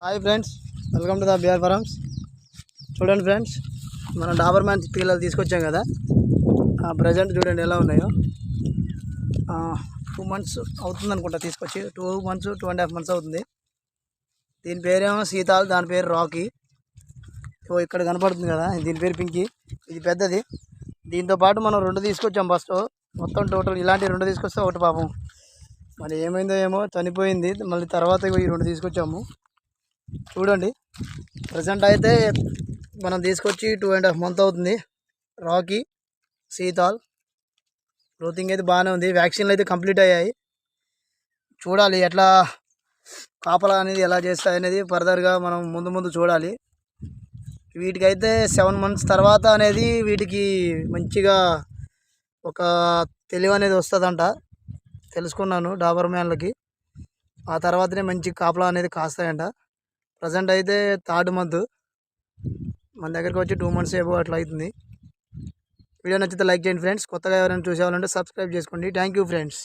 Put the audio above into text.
Hi friends, welcome to the BR farms. చూడండి friends, మనం Dabur man పిల్లలు తీసుకొచ్చాం కదా. ప్రజెంట్ చూడండి ఎలా ఉన్నాయో. 2 months అవుతుంది అనుకుంటా తీసుకొచ్చి. 2 months 2.5 months అవుతుంది. దీని పేరేమో సీతాల్, దాని పేరు రాకీ. ఇక్కడ కనపడుతుంది కదా, దీని పేరు పింకీ. ఇది పెద్దది. దీంతో పాటు మనం 2 తీసుకొచ్చాం ఫస్ట్. మొత్తం టోటల్ ఇలాంటి 2 తీసుకొస్తే ఒకటి పాపం మరి ఏమైందో ఏమో చనిపోయింది. మళ్ళీ తర్వాత ఈ 2 తీసుకొచ్చాము. చూడండి, ప్రజెంట్ అయితే మనం తీసుకొచ్చి 2.5 months అవుతుంది. రాకీ, సీతాల్. గ్రోతింగ్ అయితే బాగానే ఉంది. వ్యాక్సిన్లు అయితే కంప్లీట్ అయ్యాయి. చూడాలి ఎట్లా కాపలా అనేది ఎలా చేస్తాయి అనేది ఫర్దర్గా మనం ముందు చూడాలి. వీటికైతే 7 months తర్వాత అనేది వీటికి మంచిగా ఒక తెలివి అనేది వస్తుందంట, తెలుసుకున్నాను డాబర్ మ్యాన్లకి. ఆ తర్వాతనే మంచి కాపలా అనేది కాస్తాయంట. ప్రజెంట్ అయితే 3rd month, మన దగ్గరికి వచ్చి 2 months ఏవో అట్లా అవుతుంది. వీడియో నచ్చితే లైక్ చేయండి ఫ్రెండ్స్. కొత్తగా ఎవరైనా చూసేవాళ్ళంటే సబ్స్క్రైబ్ చేసుకోండి. Thank you friends.